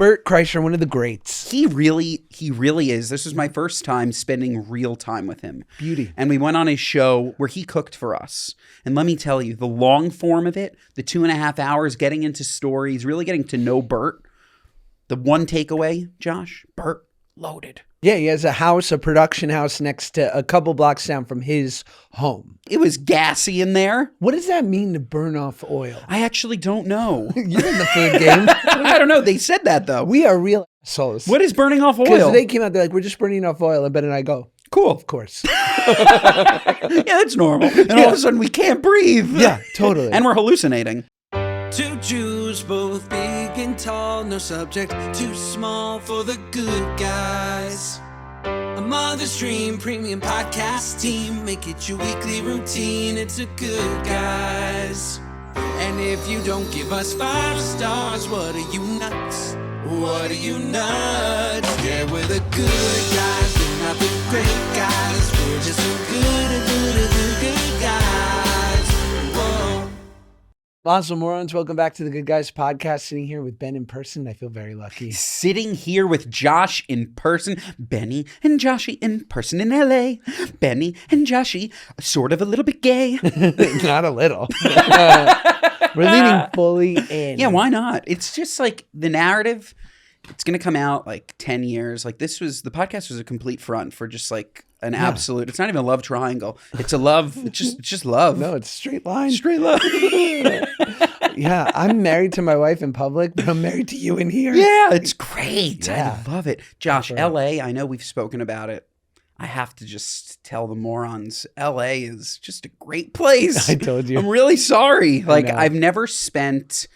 Bert Kreischer, one of the greats. He really is. This was my first time spending real time with him. Beauty. And we went on his show where he cooked for us. And let me tell you, the long form of it, the 2.5 hours, getting into stories, really getting to know Bert. The one takeaway, Josh, Bert loaded. Yeah, he has a production house next to a couple blocks down from his home. It was gassy in there. What does that mean to burn off oil? I actually don't know. You're in the food game. I don't know. They said that, though. We are real assholes. What is burning off oil? Because they came out, they're like, we're just burning off oil. And Ben and I go, cool. Of course. Yeah, that's normal. And all of a sudden, we can't breathe. Yeah, totally. And we're hallucinating. Two Jews, both big and tall, no subject too small for the good guys. A Mother's Dream premium podcast team, make it your weekly routine. It's a Good Guys. And if you don't give us 5 stars, what are you nuts? What are you nuts? Yeah, we're the good guys, we're not the great guys. We're just the good guys. Whoa. Mazel Morons, welcome back to the Good Guys podcast. Sitting here with Ben in person, I feel very lucky. Sitting here with Josh in person. Benny and Joshy in person in LA. Benny and Joshy, sort of a little bit gay. Not a little. We're leaning fully in. Yeah, why not? It's just like the narrative. It's going to come out like 10 years. Like the podcast was a complete front for just like an absolute, it's not even a love triangle. It's a love. It's just love. No, it's straight line. Straight love. Yeah, I'm married to my wife in public, but I'm married to you in here. Yeah, it's great. Yeah. I love it. Josh, Sure. LA, I know we've spoken about it. I have to just tell the morons, LA is just a great place. I told you. I'm really sorry. Like, know. I've never spent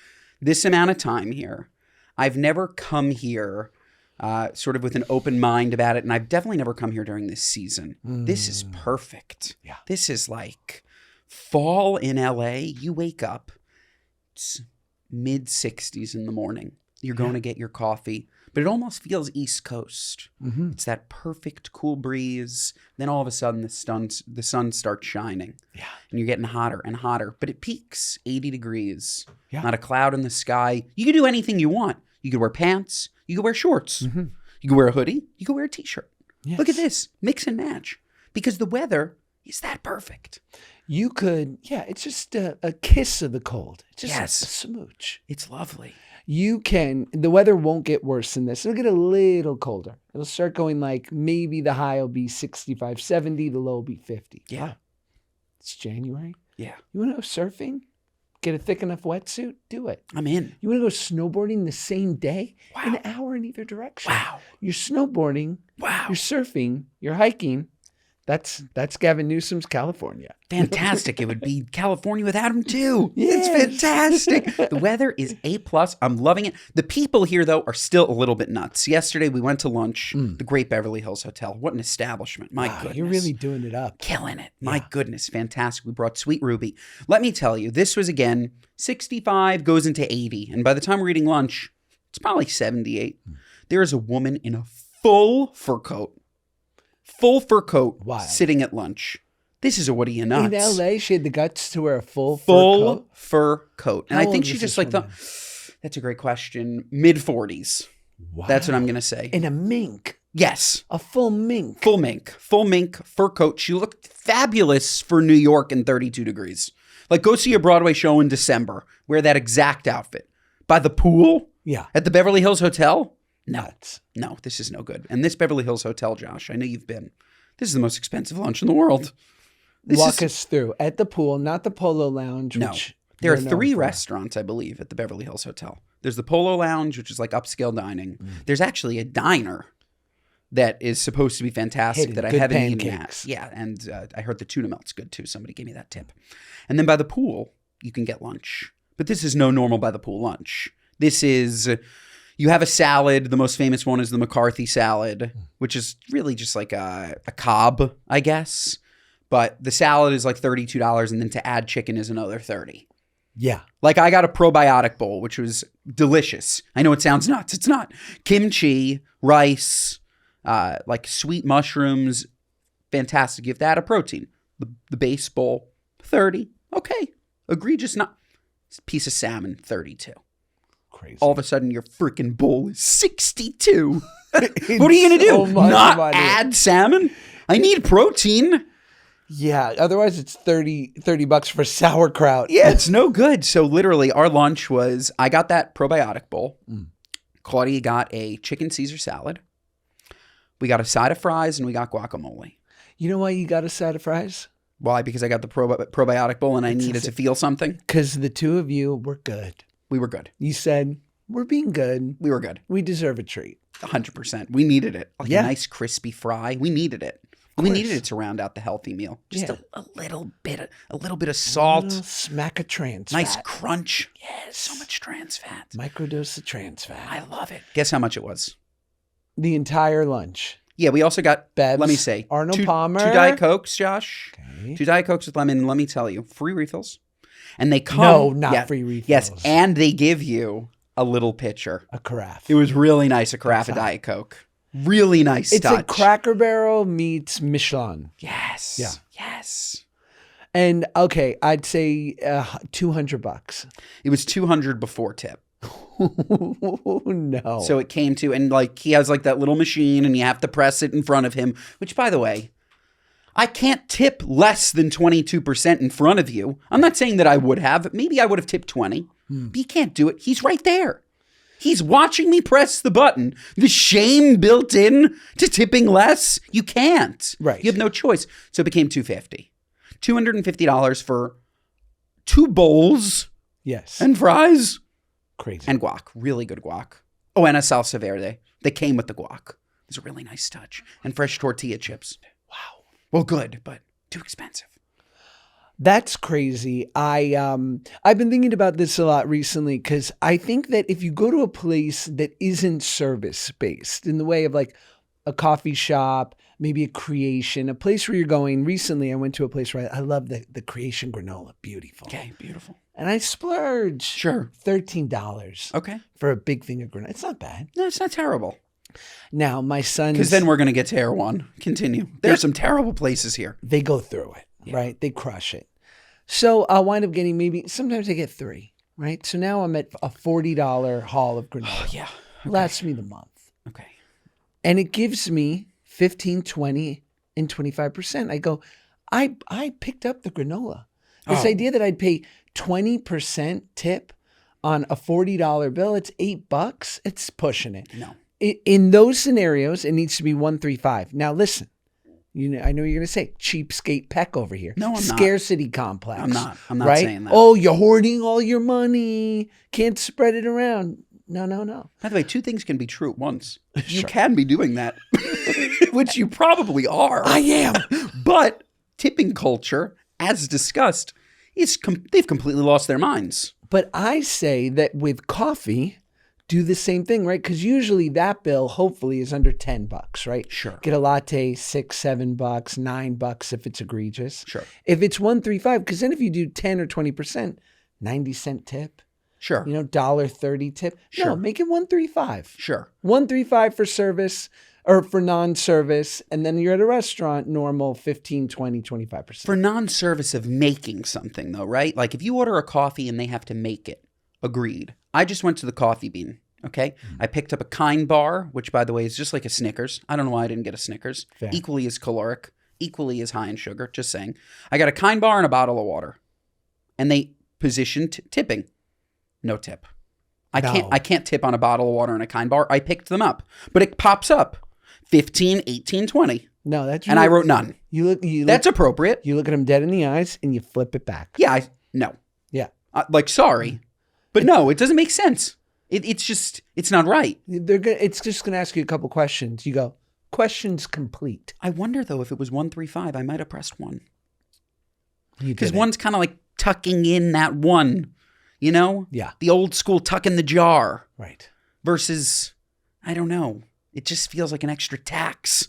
this amount of time here. I've never come here sort of with an open mind about it. And I've definitely never come here during this season. This is perfect. Yeah. This is like fall in LA. You wake up, it's mid-60s in the morning. You're going to get your coffee. But it almost feels East Coast. Mm-hmm. It's that perfect cool breeze. Then all of a sudden the sun starts shining. Yeah. And you're getting hotter and hotter. But it peaks 80 degrees. Yeah. Not a cloud in the sky. You can do anything you want. You could wear pants. You could wear shorts. Mm-hmm. You could wear a hoodie. You could wear a t-shirt. Yes. Look at this. Mix and match. Because the weather is that perfect. You could, it's just a kiss of the cold. It's just Yes. a smooch. It's lovely. The weather won't get worse than this. It'll get a little colder. It'll start going like maybe the high will be 65, 70, the low will be 50. Yeah. Wow. It's January. Yeah. You want to go surfing? Get a thick enough wetsuit? Do it. I'm in. You want to go snowboarding the same day? Wow. An hour in either direction. Wow. You're snowboarding. Wow. You're surfing. You're hiking. That's Gavin Newsom's California. Fantastic. It would be California without him too. Yes. It's fantastic. The weather is A+. I'm loving it. The people here, though, are still a little bit nuts. Yesterday, we went to lunch, the great Beverly Hills Hotel. What an establishment. My goodness. You're really doing it up. Killing it. My goodness. Fantastic. We brought Sweet Ruby. Let me tell you, this was, again, 65 goes into 80. And by the time we're eating lunch, it's probably 78. There is a woman in a full fur coat. Wow. Sitting at lunch. This is a what are you nuts? In LA, she had the guts to wear a full fur coat. And How I think old she is just this like woman? that's a great question. Mid-40s. Wow. That's what I'm going to say. In a mink. Yes. A full mink. Full mink, fur coat. She looked fabulous for New York in 32 degrees. Like go see a Broadway show in December. Wear that exact outfit. By the pool? Yeah. At the Beverly Hills Hotel? Nuts. No, this is no good. And this Beverly Hills Hotel, Josh, I know you've been. This is the most expensive lunch in the world. Walk us through. At the pool, not the Polo Lounge. No. Which There are you're known 3 for. restaurants, I believe, at the Beverly Hills Hotel. There's the Polo Lounge, which is like upscale dining. There's actually a diner that is supposed to be fantastic Hidden. that I Good haven't eaten pancakes. yet. Yeah, and I heard the tuna melt's good too. Somebody gave me that tip. And then by the pool, you can get lunch. But this is no normal by the pool lunch. This is, you have a salad. The most famous one is the McCarthy salad, which is really just like a Cobb, I guess. But the salad is like $32, and then to add chicken is another $30. Yeah. Like I got a probiotic bowl, which was delicious. I know it sounds nuts. It's not. Kimchi, rice, like sweet mushrooms. Fantastic. You have to add a protein. The base bowl, 30. Okay. Egregious. Not. Piece of salmon, 32. crazy. All of a sudden, your freaking bowl is 62. What are you going to do? so much Not money. add salmon? I need protein. Yeah, otherwise it's $30 for sauerkraut. Yeah, it's no good. So literally, our lunch was, I got that probiotic bowl. Claudia got a chicken Caesar salad. We got a side of fries, and we got guacamole. You know why you got a side of fries? Why? Because I got the probiotic bowl, and I needed to feel something. Because the two of you were good. We were good. You said, we're being good. We were good. We deserve a treat. 100%. We needed it. Like Yeah. a nice crispy fry. We needed it. We needed it to round out the healthy meal. Just Yeah. a little bit of salt. Smack of trans Nice fat. crunch. Yes. So much trans fat. Microdose of trans fat. I love it. Guess how much it was? The entire lunch. Yeah, we also got, Bev's, let me say, Arnold two Palmer. 2 Diet Cokes, Josh. Okay. 2 Diet Cokes with lemon. And let me tell you, free refills. And they come. No, not free refills. Yes, and they give you a little pitcher. A carafe. It was really nice, a carafe of Diet Coke. Really nice It's touch. a Cracker Barrel meets Michelin. Yes. Yeah. Yes. And okay, I'd say $200. It was 200 before tip. No. So it came to, and like he has like that little machine and you have to press it in front of him, which by the way, I can't tip less than 22% in front of you. I'm not saying that I would have. Maybe I would have tipped 20, but you can't do it. He's right there. He's watching me press the button. The shame built in to tipping less, you can't. Right. You have no choice. So it became $250. $250 for 2 bowls yes. and fries. Crazy. And guac. Really good guac. Oh, and a salsa verde. They came with the guac. It was a really nice touch. And fresh tortilla chips. Wow. Well, good, but too expensive. That's crazy. I've been thinking about this a lot recently because I think that if you go to a place that isn't service based in the way of like a coffee shop, maybe a creation, a place where you're going. Recently, I went to a place where I love the creation granola. Beautiful. Okay, beautiful. And I splurged Sure. $13 Okay. for a big thing of granola. It's not bad. No, it's not terrible. Now, my son's... Because then we're going to get to Air One. Continue. There's some terrible places here. They go through it, right? They crush it. So I'll wind up getting sometimes I get 3, right? So now I'm at a $40 haul of granola. Oh, yeah. Okay. Lasts me the month. Okay. And it gives me 15, 20, and 25%. I go, I picked up the granola. This idea that I'd pay 20% tip on a $40 bill, it's $8. It's pushing it. No. In those scenarios, it needs to be 135. Now listen, I know you're going to say cheapskate Peck over here. No, I'm not. Scarcity complex. I'm not right? saying that. Oh, you're hoarding all your money. Can't spread it around. No. By the way, 2 things can be true at once. You can be doing that, which you probably are. I am. But tipping culture, as discussed, they've completely lost their minds. But I say that with coffee, do the same thing, right? Because usually that bill, hopefully, is under $10, right? Sure. Get a latte, $6, $7, $9 if it's egregious. Sure. If it's 135, because then if you do 10 or 20%, 90-cent tip. Sure. $1.30 tip. Sure. No, make it 135. Sure. 135 for service or for non-service, and then you're at a restaurant, normal 15, 20, 25%. For non-service of making something, though, right? Like if you order a coffee and they have to make it, agreed. I just went to the Coffee Bean, okay? I picked up a Kind bar, which, by the way, is just like a Snickers. I don't know why I didn't get a Snickers. Fair. Equally as caloric, equally as high in sugar, just saying. I got a Kind bar and a bottle of water. And they positioned tipping. No tip. I can't tip on a bottle of water and a Kind bar. I picked them up. But it pops up. 15, 18, 20. No, that's And I wrote none. That's appropriate. You look at them dead in the eyes and you flip it back. Yeah, no. Yeah. Sorry. But no, it doesn't make sense. It's not right. It's just going to ask you a couple questions. You go, questions complete. I wonder, though, if it was 135, I might have pressed 1. Because didn't. one's kind of like tucking in that 1, you know? Yeah. The old school tuck in the jar. Right. Versus, I don't know. It just feels like an extra tax.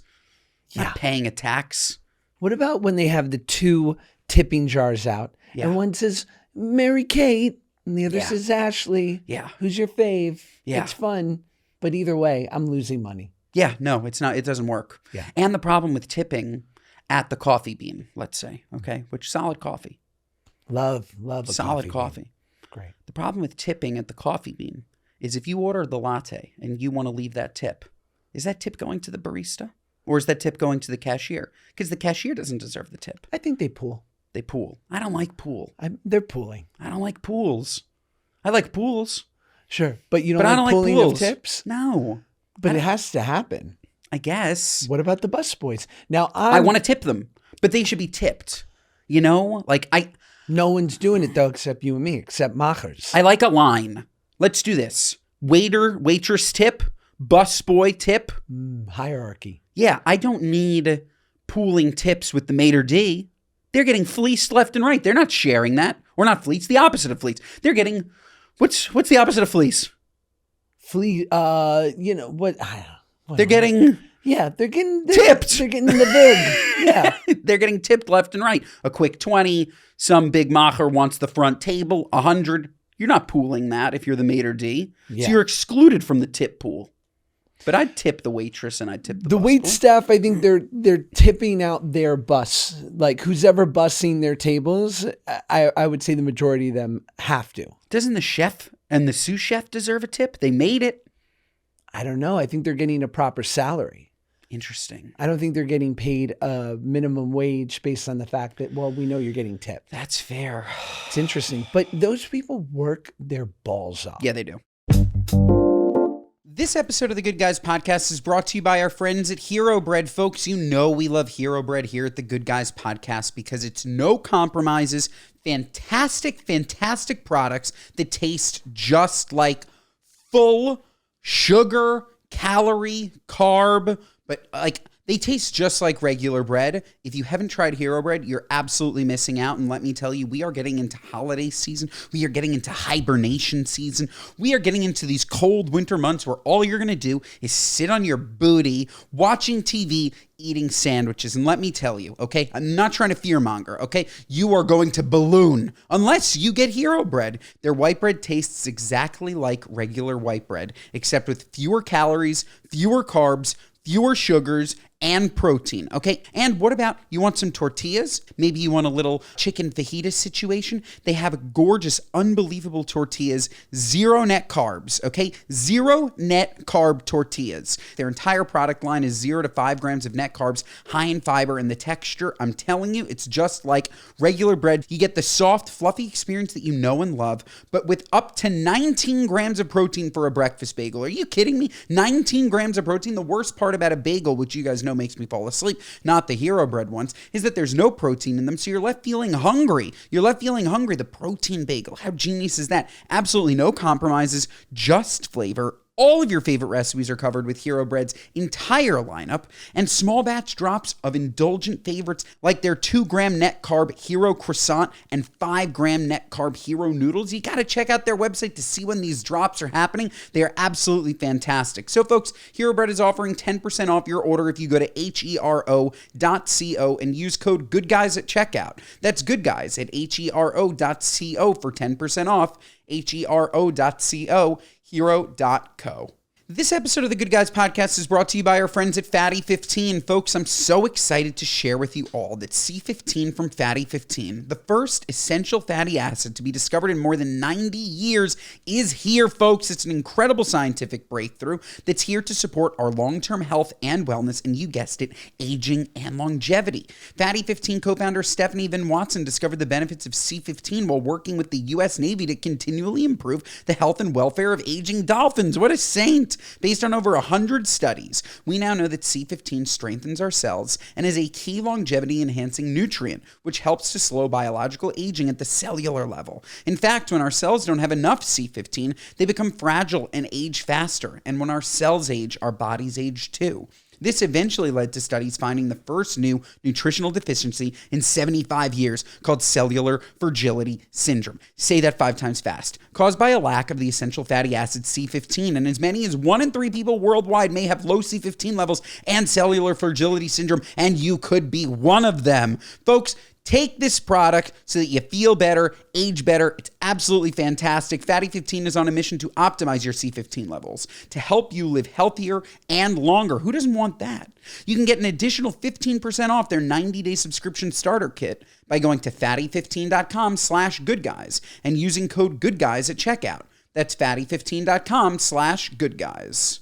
Yeah. Not paying a tax. What about when they have the 2 tipping jars out and one says, Mary Kate, and the other says, Ashley. Yeah. Who's your fave? Yeah. It's fun. But either way, I'm losing money. Yeah, no, it's not. It doesn't work. Yeah. And the problem with tipping at the Coffee Bean, let's say, okay, which solid coffee. Love a Solid coffee. coffee. Great. The problem with tipping at the Coffee Bean is if you order the latte and you want to leave that tip, is that tip going to the barista? Or is that tip going to the cashier? Because the cashier doesn't deserve the tip. I think they pool. They pool. I don't like pool. They're pooling. I don't like pools. I like pools. Sure, but you don't But I like don't like pooling pools. of tips? No. But it has to happen. I guess. What about the busboys? Now, I want to tip them, but they should be tipped. You know? Like, no one's doing it, though, except you and me, except machers. I like a line. Let's do this. Waiter, waitress tip, busboy tip. Hierarchy. Yeah, I don't need pooling tips with the maitre d'. They're getting fleeced left and right. They're not sharing that. Or not fleeced, the opposite of fleece. They're getting, what's the opposite of fleece? What? They're getting... Yeah, they're getting tipped. They're getting the big. Yeah. They're getting tipped left and right. A quick 20. Some big macher wants the front table. 100. You're not pooling that if you're the maitre d'. Yeah. So you're excluded from the tip pool. But I'd tip the waitress and I'd tip the wait busboy. staff. I think they're tipping out their bus. Like who's ever bussing their tables, I would say the majority of them have to. Doesn't the chef and the sous chef deserve a tip? They made it. I don't know. I think they're getting a proper salary. Interesting. I don't think they're getting paid a minimum wage based on the fact that, well, we know you're getting tipped. That's fair. It's interesting. But those people work their balls off. Yeah, they do. This episode of the Good Guys Podcast is brought to you by our friends at Hero Bread. Folks, you know we love Hero Bread here at the Good Guys Podcast because it's no compromises, fantastic, fantastic products that taste just like full sugar, calorie, carb, but like they taste just like regular bread. If you haven't tried Hero Bread, you're absolutely missing out. And let me tell you, we are getting into holiday season. We are getting into hibernation season. We are getting into these cold winter months where all you're going to do is sit on your booty, watching TV, eating sandwiches. And let me tell you, okay, I'm not trying to fearmonger, okay? You are going to balloon unless you get Hero Bread. Their white bread tastes exactly like regular white bread, except with fewer calories, fewer carbs, fewer sugars, and protein, okay? And what about, you want some tortillas? Maybe you want a little chicken fajita situation? They have gorgeous, unbelievable tortillas, zero net carbs, okay? Zero net carb tortillas. Their entire product line is 0 to 5 grams of net carbs, high in fiber, and the texture, I'm telling you, it's just like regular bread. You get the soft, fluffy experience that you know and love, but with up to 19 grams of protein for a breakfast bagel. Are you kidding me? 19 grams of protein? The worst part about a bagel, which you guys know makes me fall asleep, not the Hero Bread ones, is that there's no protein in them, so you're left feeling hungry. The protein bagel, how genius is that? Absolutely no compromises, just flavor. All of your favorite recipes are covered with Hero Bread's entire lineup, and small batch drops of indulgent favorites like their 2-gram net carb Hero Croissant and 5-gram net carb Hero Noodles. You got to check out their website to see when these drops are happening. They are absolutely fantastic. So folks, Hero Bread is offering 10% off your order if you go to hero.co and use code GOODGUYS at checkout. That's GOODGUYS at hero.co for 10% off, hero.co, hero.co. This episode of the Good Guys Podcast is brought to you by our friends at Fatty 15. Folks, I'm so excited to share with you all that C15 from Fatty 15, the first essential fatty acid to be discovered in more than 90 years, is here, folks. It's an incredible scientific breakthrough that's here to support our long-term health and wellness, and you guessed it, aging and longevity. Fatty 15 co-founder Stephanie Van Watson discovered the benefits of C15 while working with the U.S. Navy to continually improve the health and welfare of aging dolphins. What a saint! Based on over 100 studies, we now know that C15 strengthens our cells and is a key longevity-enhancing nutrient, which helps to slow biological aging at the cellular level. In fact, when our cells don't have enough C15, they become fragile and age faster. And when our cells age, our bodies age too. This eventually led to studies finding the first new nutritional deficiency in 75 years called cellular fragility syndrome. Say that 5 times fast. Caused by a lack of the essential fatty acid C15, and as many as 1 in 3 people worldwide may have low C15 levels and cellular fragility syndrome, and you could be one of them. Folks, take this product so that you feel better, age better. It's absolutely fantastic. Fatty 15 is on a mission to optimize your C15 levels to help you live healthier and longer. Who doesn't want that? You can get an additional 15% off their 90-day subscription starter kit by going to fatty15.com/goodguys and using code GOODGUYS at checkout. That's fatty15.com/goodguys.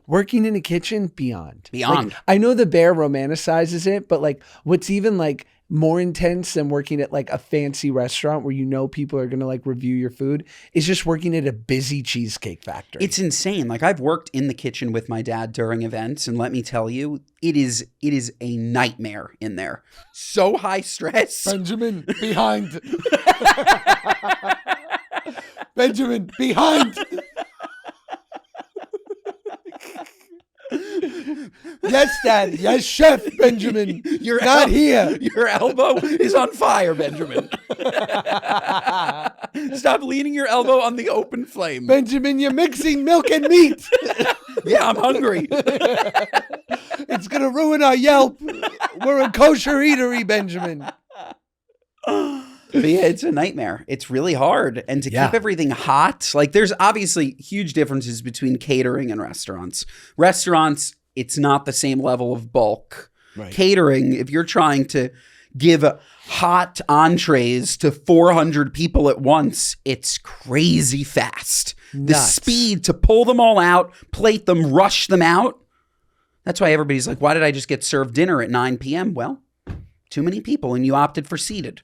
Working in a kitchen, beyond. Beyond. Like, I know The Bear romanticizes it, but like what's even like more intense than working at like a fancy restaurant where you know people are going to like review your food is just working at a busy cheesecake factory. It's insane. Like I've worked in the kitchen with my dad during events, and let me tell you, it is a nightmare in there. So high stress. Benjamin, behind. Benjamin, behind. Yes, Dad. Yes, Chef Benjamin. You're not here. Your elbow is on fire, Benjamin. Stop leaning your elbow on the open flame. Benjamin, you're mixing milk and meat. Yeah, I'm hungry. It's going to ruin our Yelp. We're a kosher eatery, Benjamin. But yeah, it's a nightmare. It's really hard. And to keep everything hot, like there's obviously huge differences between catering and restaurants. Restaurants, it's not the same level of bulk. Right. Catering, if you're trying to give hot entrees to 400 people at once, it's crazy fast. The speed to pull them all out, plate them, rush them out. That's why everybody's like, why did I just get served dinner at 9 p.m.? Well, too many people and you opted for seated.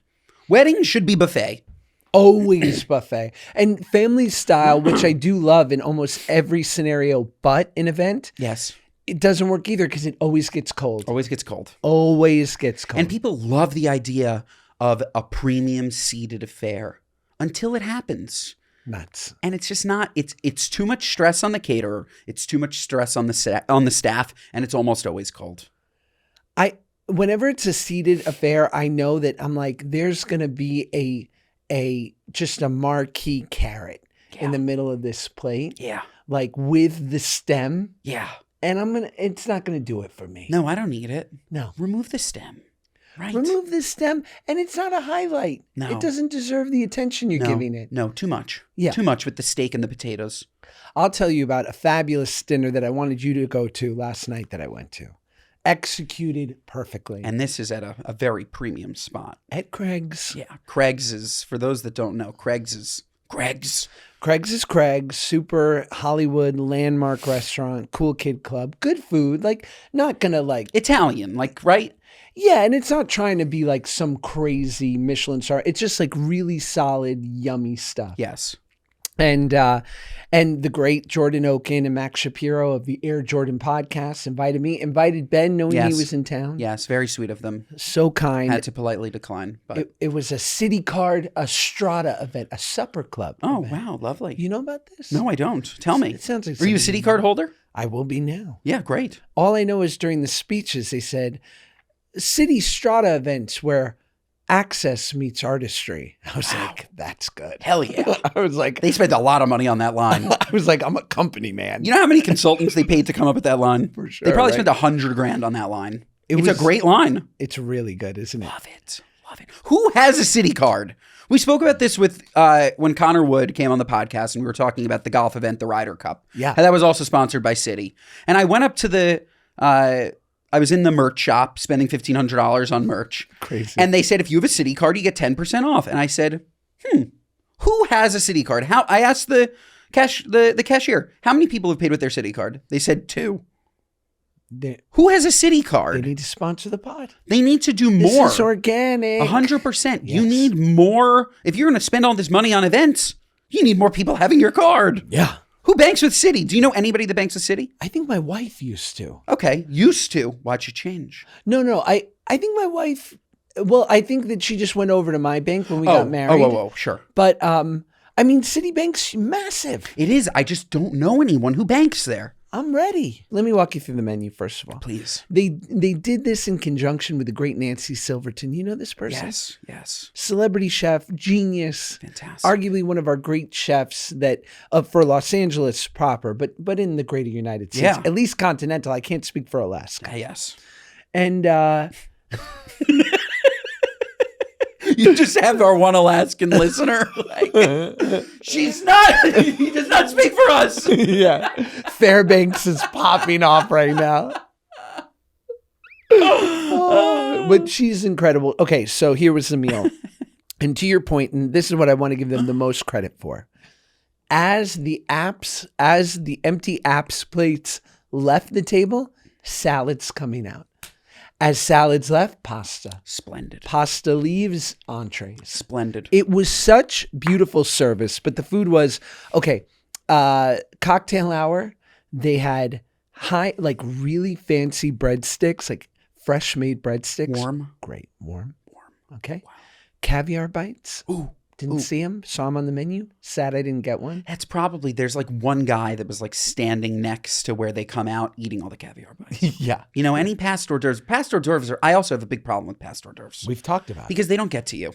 Weddings should be buffet. Always buffet. And family style, which I do love in almost every scenario but an event. Yes. It doesn't work either because it always gets cold. Always gets cold. Always gets cold. And people love the idea of a premium seated affair until it happens. Nuts. And it's just not, it's too much stress on the caterer. It's too much stress on the staff, and it's almost always cold. Whenever it's a seated affair, I know that I'm like, there's going to be just a marquee carrot in the middle of this plate. Yeah. Like with the stem. Yeah. And it's not going to do it for me. No, I don't need it. No. Remove the stem. Right. Remove the stem, and it's not a highlight. No. It doesn't deserve the attention you're giving it. No, too much. Yeah. Too much with the steak and the potatoes. I'll tell you about a fabulous dinner that I wanted you to go to last night that I went to. Executed perfectly. And this is at a very premium spot. At Craig's. Yeah. Craig's is, for those that don't know, Craig's is Craig's. Craig's is Craig's, super Hollywood landmark restaurant, cool kid club, good food, like not gonna like Italian, like, right? Yeah, and it's not trying to be like some crazy Michelin star. It's just like really solid, yummy stuff. Yes. And the great Jordan Oken and Max Shapiro of the Air Jordan podcast invited Ben knowing he was in town. Yes, very sweet of them. So kind. Had to politely decline. But It was a city card, a strata event, a supper club. oh, event. wow, lovely. You know about this? No, I don't. Tell me. It sounds like Were you a something city card holder? I will be now. Yeah, great. All I know is during the speeches, they said, city strata events where access meets artistry. I was like, that's good. Hell yeah. I was like, They spent a lot of money on that line. I was like, I'm a company man. You know how many consultants they paid to come up with that line? For sure, They probably right? spent $100,000 on that line. It's was- a great line. It's really good, isn't it? Love it. Love it. Who has a city card? We spoke about this with when Connor Wood came on the podcast, and we were talking about the golf event, the Ryder Cup. Yeah. And that was also sponsored by Citi. And I went up to I was in the merch shop spending $1,500 on merch. Crazy. And they said, if you have a Citi card, you get 10% off. And I said, who has a Citi card? I asked the cashier, how many people have paid with their Citi card? They said 2. Who has a Citi They card? need to sponsor the pod. They need to do more. This is organic. 100%. You Yes. need more. If you're going to spend all this money on events, you need more people having your card. Yeah. Who banks with Citi? Do you know anybody that banks with Citi? I think my wife used to. Okay, used to. Why'd you change? No. I think my wife, well, I think that she just went over to my bank when we got married. Oh, sure. But, I mean, Citibank's massive. It is. I just don't know anyone who banks there. I'm ready. Let me walk you through the menu, first of all. Please. They did this in conjunction with the great Nancy Silverton. You know this person? Yes. Celebrity chef, genius. Fantastic. Arguably one of our great chefs that for Los Angeles proper, but in the greater United States. Yeah. At least continental. I can't speak for Alaska. Yes. And You just have our one Alaskan listener. She's not. He does not speak for us. yeah, Fairbanks is popping off right now. But she's incredible. Okay, so here was the meal. And to your point, and this is what I want to give them the most credit for. As the empty apps plates left the table, salads coming out. As salads left, pasta. Splendid. Pasta leaves, entrees. Splendid. It was such beautiful service, but the food was, okay, cocktail hour, they had like really fancy breadsticks, like fresh made breadsticks. Warm. Great. Warm. Okay. Wow. Caviar bites. Ooh. Didn't see them. Saw them on the menu. Sad I didn't get one. That's probably, there's like one guy that was like standing next to where they come out eating all the caviar bites. Yeah. You know, any past hors d'oeuvres I also have a big problem with past hors d'oeuvres. We've talked about it. Because they don't get to you.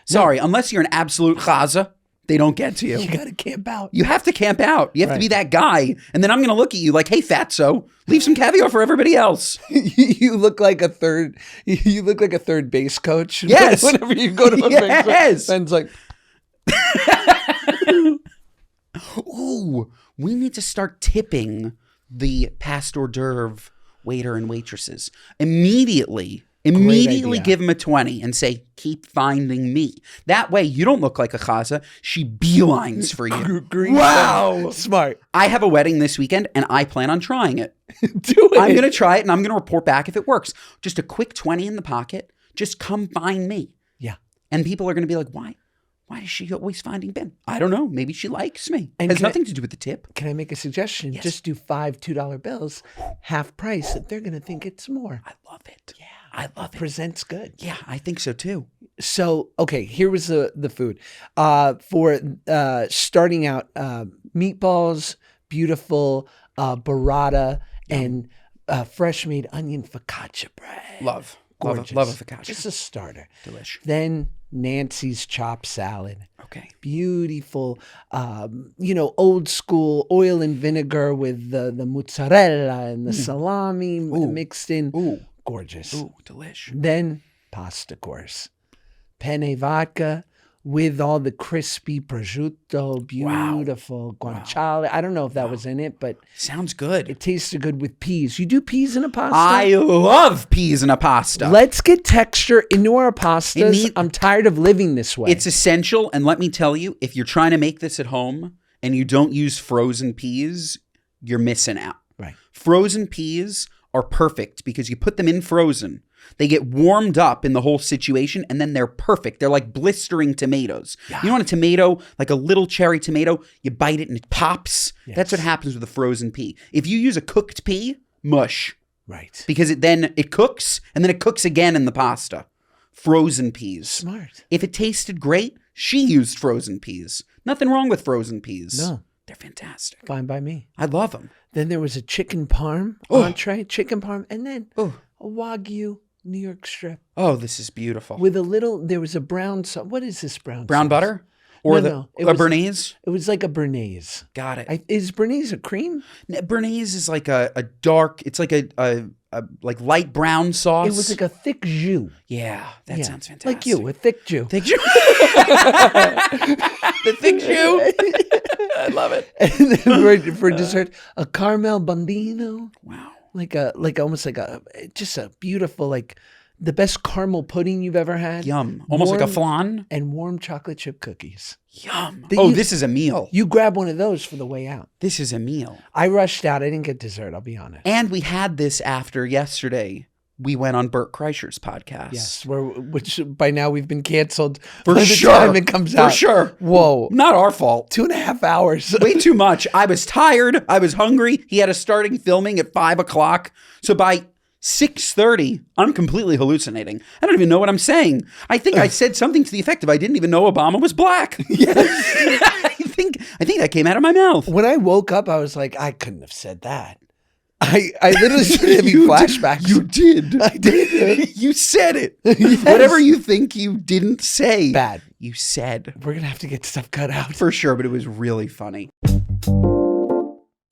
Sorry, unless you're an absolute chaza, they don't get to you. You got to camp out. You have to camp out. You have to be that guy. And then I'm going to look at you like, hey, fatso, leave some caviar for everybody else. You look like a third base coach. Yes. Whenever you go to a yes. and it's like, ooh, we need to start tipping the past hors d'oeuvre waiter and waitresses. Immediately give them a 20 and say, keep finding me. That way you don't look like a chaza. She beelines for you. Wow. Smart. I have a wedding this weekend and I plan on trying it. Do it. I'm going to try it and I'm going to report back if it works. Just a quick 20 in the pocket. Just come find me. Yeah. And people are going to be like, why? Why is she always finding Ben? I don't know. Maybe she likes me. And It has nothing to do with the tip. Can I make a suggestion? Yes. Just do 5 $2 bills, half price. They're going to think it's more. I love it. Yeah. I love it. Presents good. Yeah, I think so too. So, okay, here was the food. For starting out, meatballs, beautiful, burrata, and fresh made onion focaccia bread. Love. Gorgeous. Love a focaccia. Just a starter. Delish. Then Nancy's chopped salad. Okay. Beautiful, old school oil and vinegar with the mozzarella and the salami mixed in. Ooh. Gorgeous. Ooh, delish. Then pasta course. Penne vodka with all the crispy prosciutto, beautiful guanciale. I don't know if that was in it, but sounds good. it tasted good with peas. You do peas in a pasta? I love peas in a pasta. Let's get texture into our pastas. I'm tired of living this way. It's essential. And let me tell you, if you're trying to make this at home and you don't use frozen peas, you're missing out. Right. Frozen peas are perfect because you put them in frozen. They get warmed up in the whole situation and then they're perfect. They're like blistering tomatoes. Yeah. You know, a tomato, like a little cherry tomato, you bite it and it pops. Yes. That's what happens with a frozen pea. If you use a cooked pea, mush. Right. Because it cooks and then it cooks again in the pasta. Frozen peas. Smart. If it tasted great, she used frozen peas. Nothing wrong with frozen peas. No. They're fantastic. Fine by me. I love them. Then there was a chicken parm entree, chicken parm, and then a Wagyu New York strip. Oh, this is beautiful. With there was a brown sauce. What is this brown sauce? Butter? Or no. A Béarnaise? It was like a Béarnaise. Got it. Is Béarnaise a cream? Béarnaise is like a dark, it's like a like light brown sauce. It was like a thick jus. Yeah, that sounds fantastic. Like you, a thick jus. Thick jus. The thick jus. I love it. And then for dessert, a caramel bambino. Wow. Almost like just a beautiful, like the best caramel pudding you've ever had. Yum. Almost like a flan. And warm chocolate chip cookies. Yum. This is a meal. You grab one of those for the way out. This is a meal. I rushed out. I didn't get dessert, I'll be honest. And we had this after yesterday. We went on Bert Kreischer's podcast. Yes, which by now we've been canceled for by sure. The time it comes out. For sure. Whoa. Not our fault. 2.5 hours. Way too much. I was tired. I was hungry. He had us starting filming at 5:00. So by 6:30, I'm completely hallucinating. I don't even know what I'm saying. I think I said something to the effect of I didn't even know Obama was black. Yes. I think that came out of my mouth. When I woke up, I was like, I couldn't have said that. I literally started having flashbacks. You did. I did. You said it. Yes. Whatever you think you didn't say. Bad. You said. We're going to have to get stuff cut out. For sure, but it was really funny.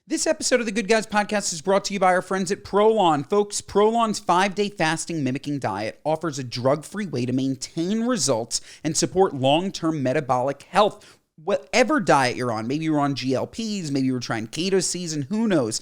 This episode of the Good Guys Podcast is brought to you by our friends at Prolon. Folks, Prolon's 5-day fasting mimicking diet offers a drug-free way to maintain results and support long-term metabolic health. Whatever diet you're on, maybe you're on GLPs, maybe you were trying keto season, who knows?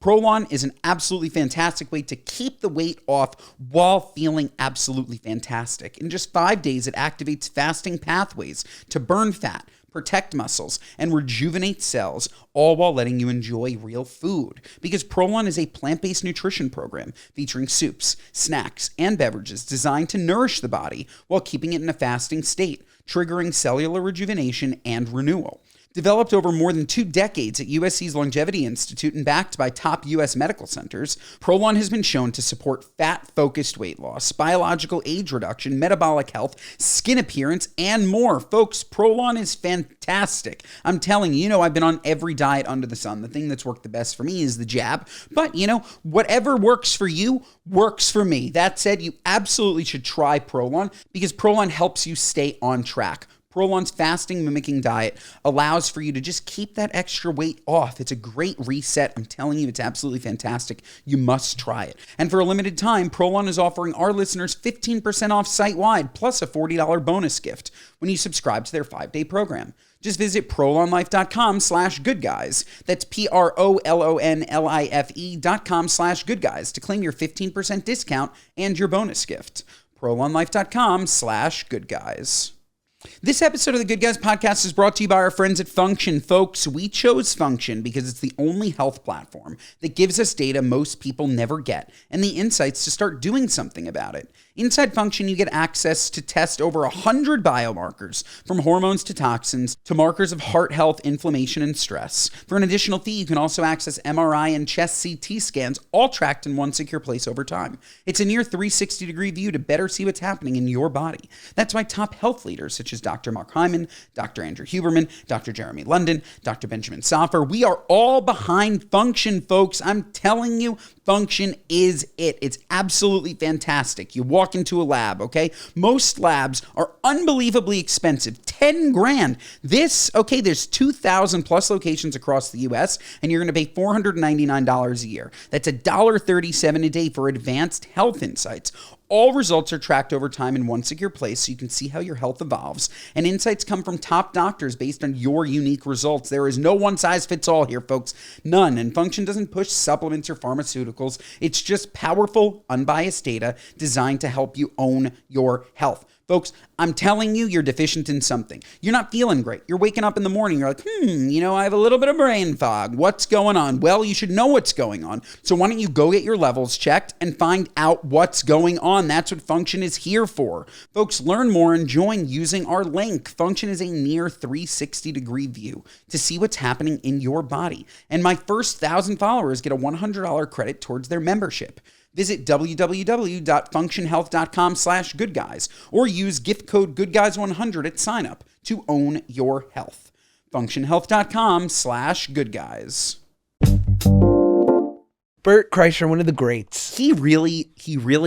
Prolon is an absolutely fantastic way to keep the weight off while feeling absolutely fantastic. In just 5 days, it activates fasting pathways to burn fat, protect muscles, and rejuvenate cells, all while letting you enjoy real food. Because Prolon is a plant-based nutrition program featuring soups, snacks, and beverages designed to nourish the body while keeping it in a fasting state, triggering cellular rejuvenation and renewal. Developed over more than 2 decades at USC's Longevity Institute and backed by top US medical centers, Prolon has been shown to support fat-focused weight loss, biological age reduction, metabolic health, skin appearance, and more. Folks, Prolon is fantastic. I'm telling you, I've been on every diet under the sun. The thing that's worked the best for me is the jab. But, whatever works for you, works for me. That said, you absolutely should try Prolon because Prolon helps you stay on track. Prolon's fasting mimicking diet allows for you to just keep that extra weight off. It's a great reset. I'm telling you, it's absolutely fantastic. You must try it. And for a limited time, Prolon is offering our listeners 15% off site-wide plus a $40 bonus gift when you subscribe to their 5-day program. Just visit prolonlife.com/goodguys. That's prolonlife.com/goodguys to claim your 15% discount and your bonus gift. prolonlife.com/goodguys. This episode of the Good Guys podcast is brought to you by our friends at Function. Folks, we chose Function because it's the only health platform that gives us data most people never get and the insights to start doing something about it. Inside Function, you get access to test over 100 biomarkers, from hormones to toxins to markers of heart health, inflammation, and stress. For an additional fee, you can also access MRI and chest CT scans, all tracked in one secure place over time. It's a near 360-degree view to better see what's happening in your body. That's why top health leaders such as Dr. Mark Hyman, Dr. Andrew Huberman, Dr. Jeremy London, Dr. Benjamin Soffer, we are all behind Function, folks. I'm telling you, Function is it. It's absolutely fantastic. You walk into a lab, okay? Most labs are unbelievably expensive. 10 grand. There's 2,000 plus locations across the US, and you're going to pay $499 a year. That's $1.37 a day for advanced health insights. All results are tracked over time in one secure place so you can see how your health evolves. And insights come from top doctors based on your unique results. There is no one size fits all here, folks. None. And Function doesn't push supplements or pharmaceuticals. It's just powerful, unbiased data designed to help you own your health. Folks, I'm telling you, you're deficient in something. You're not feeling great. You're waking up in the morning. You're like, I have a little bit of brain fog. What's going on? Well, you should know what's going on. So why don't you go get your levels checked and find out what's going on? That's what Function is here for. Folks, learn more and join using our link. Function is a near 360-degree view to see what's happening in your body. And my first 1,000 followers get a $100 credit towards their membership. Visit www.functionhealth.com/goodguys or use gift code GoodGuys100 at sign up to own your health. Functionhealth.com/goodguys. Bert Kreischer, one of the greats. He really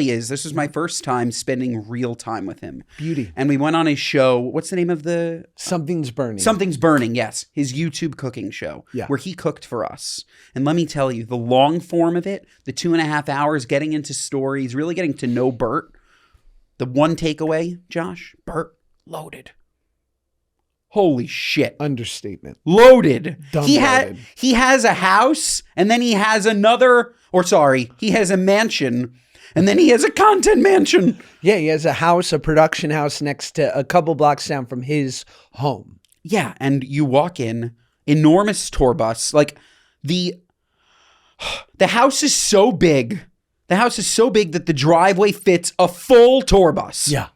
is. This was my first time spending real time with him. Beauty. And we went on his show. What's the name of the... Something's Burning. Something's Burning, yes. His YouTube cooking show, where he cooked for us. And let me tell you, the long form of it, the 2.5 hours, getting into stories, really getting to know Bert. The one takeaway, Josh, Bert, loaded. Holy shit. Understatement. Loaded. Dumb He has a house, and then he has he has a mansion, and then he has a content mansion. Yeah, he has a production house next to a couple blocks down from his home. Yeah, and you walk in, enormous tour bus. Like, the house is so big. The house is so big that the driveway fits a full tour bus. Yeah.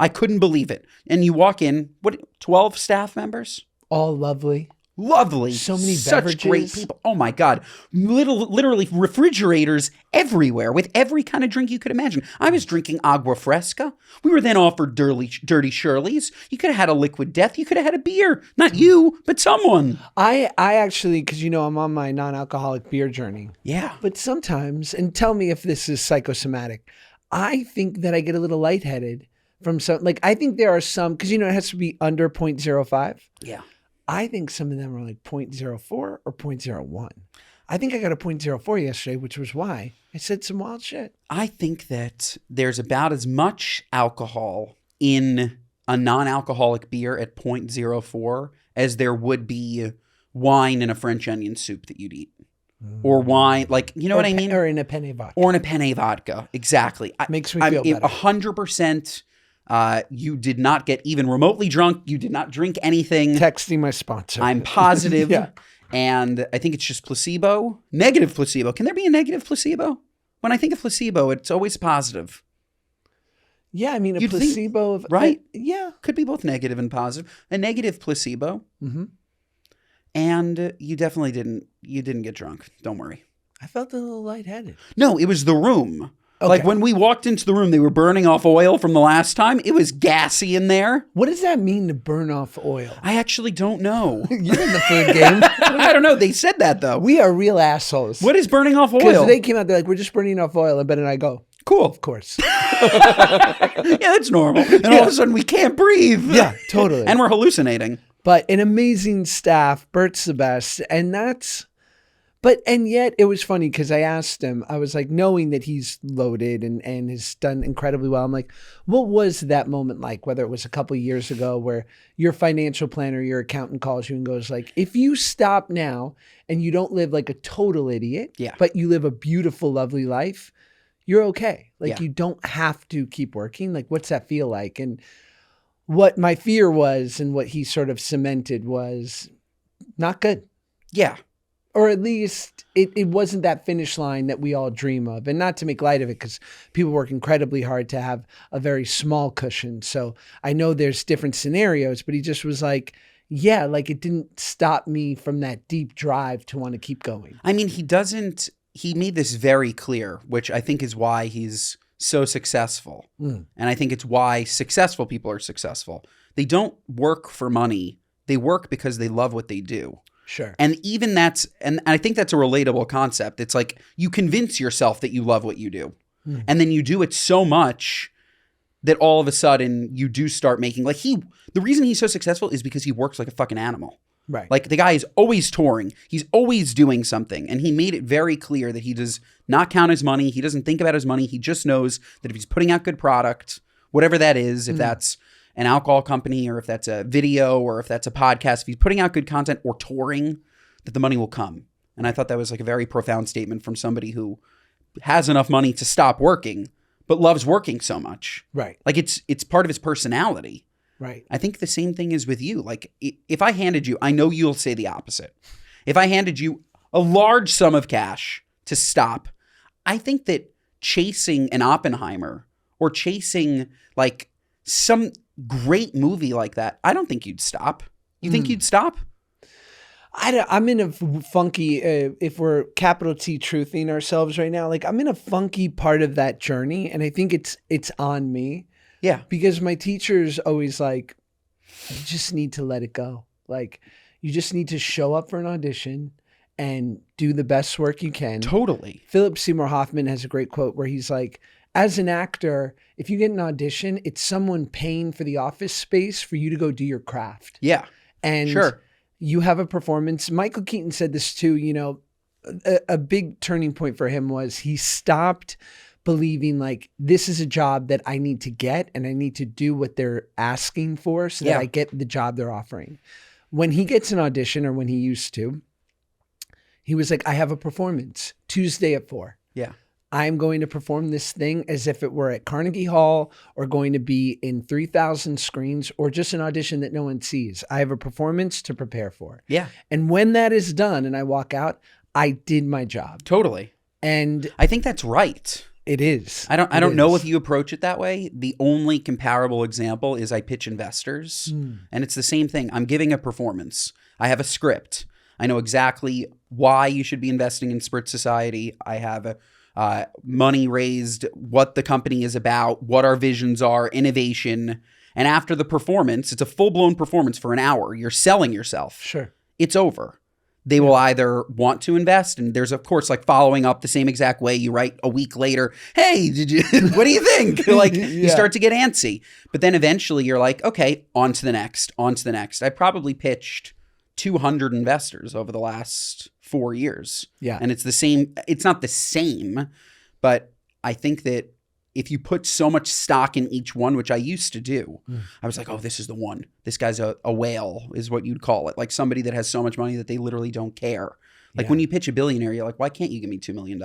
I couldn't believe it. And you walk in, 12 staff members? All lovely. Lovely. So many Such beverages. great people. Oh my God. Literally refrigerators everywhere with every kind of drink you could imagine. I was drinking agua fresca. We were then offered dirty Shirley's. You could have had a liquid death. You could have had a beer. Not you, but someone. I actually, because I'm on my non-alcoholic beer journey. Yeah. But sometimes, and tell me if this is psychosomatic, I think that I get a little lightheaded from some, I think there are some, because it has to be under 0.05. Yeah. I think some of them are like 0.04 or 0.01. I think I got a 0.04 yesterday, which was why I said some wild shit. I think that there's about as much alcohol in a non-alcoholic beer at 0.04 as there would be wine in a French onion soup that you'd eat. or wine, like, you know what I mean? Or in a penne vodka. Or in a penne vodka. Exactly. Makes me feel better. 100%. You did not get even remotely drunk. You did not drink anything. Texting my sponsor. I'm positive. Yeah. And I think it's just placebo. Negative placebo. Can there be a negative placebo? When I think of placebo, it's always positive. Yeah, I mean, a You'd think- placebo. right? Yeah. Could be both negative and positive. A negative placebo. Mm-hmm. And you definitely didn't get drunk. Don't worry. I felt a little lightheaded. No, it was the room. Okay. Like when we walked into the room, they were burning off oil from the last time. It was gassy in there. What does that mean to burn off oil? I actually don't know. You're in the food game. I don't know. They said that though. We are real assholes. What is burning off Because oil? they came out, they're like, we're just burning off oil. And Ben and I go, Cool. of course. Yeah, that's normal. And all of a sudden we can't breathe. Yeah, totally. And we're hallucinating. But an amazing staff. Bert's the best. And yet it was funny because I asked him, I was like, knowing that he's loaded and has done incredibly well. I'm like, what was that moment like? Whether it was a couple of years ago where your financial planner, your accountant calls you and goes like, if you stop now and you don't live like a total idiot, Yeah. but you live a beautiful, lovely life, you're okay. Like Yeah. you don't have to keep working. Like, what's that feel like? And what my fear was and what he sort of cemented was not good. Yeah. Or at least it wasn't that finish line that we all dream of. And not to make light of it, because people work incredibly hard to have a very small cushion. So I know there's different scenarios, but he just was like, yeah, like it didn't stop me from that deep drive to want to keep going. I mean, he made this very clear, which I think is why he's so successful. And I think it's why successful people are successful. They don't work for money. They work because they love what they do. Sure. And even and I think that's a relatable concept. It's like you convince yourself that you love what you do. And then you do it so much that all of a sudden you do start making, like the reason he's so successful is because he works like a fucking animal. Right. Like the guy is always touring. He's always doing something. And he made it very clear that he does not count his money. He doesn't think about his money. He just knows that if he's putting out good product, whatever that is, if that's an alcohol company or if that's a video or if that's a podcast, if he's putting out good content or touring, that the money will come. And I thought that was like a very profound statement from somebody who has enough money to stop working, but loves working so much. Right. Like it's part of his personality. Right. I think the same thing is with you. Like if I handed you, I know you'll say the opposite. If I handed you a large sum of cash to stop, I think that chasing an Oppenheimer or chasing like some great movie like that, I don't think you'd stop. You think you'd stop? I'm in a funky, if we're capital T truthing ourselves right now, like I'm in a funky part of that journey. And I think it's on me. Yeah. Because my teacher's always like, you just need to let it go. Like, you just need to show up for an audition and do the best work you can. Totally. Philip Seymour Hoffman has a great quote where he's like, as an actor, if you get an audition, it's someone paying for the office space for you to go do your craft. Yeah. And Sure. you have a performance. Michael Keaton said this too, you know, a big turning point for him was he stopped believing like this is a job that I need to get and I need to do what they're asking for so that Yeah. I get the job they're offering. When he gets an audition, or when he used to, he was like, I have a performance Tuesday at 4. Yeah. I'm going to perform this thing as if it were at Carnegie Hall or going to be in 3,000 screens or just an audition that no one sees. I have a performance to prepare for. Yeah. And when that is done and I walk out, I did my job. Totally. And I think that's right. it is. I don't know if you approach it that way. The only comparable example is I pitch investors, and it's the same thing. I'm giving a performance. I have a script. I know exactly why you should be investing in Spritz Society. I have money raised, what the company is about, what our visions are, innovation. And after the performance, it's a full-blown performance for an hour. You're selling yourself. Sure. It's over. They will either want to invest, and there's, of course, like following up the same exact way. You write a week later, hey, what do you think? Like, you start to get antsy. But then eventually you're like, okay, on to the next, on to the next. I probably pitched 200 investors over the last 4 years. Yeah. And it's the same. It's not the same, but I think that if you put so much stock in each one, which I used to do, I was like, oh, this is the one. This guy's a whale is what you'd call it. Like somebody that has so much money that they literally don't care. Like Yeah. when you pitch a billionaire, you're like, why can't you give me $2 million?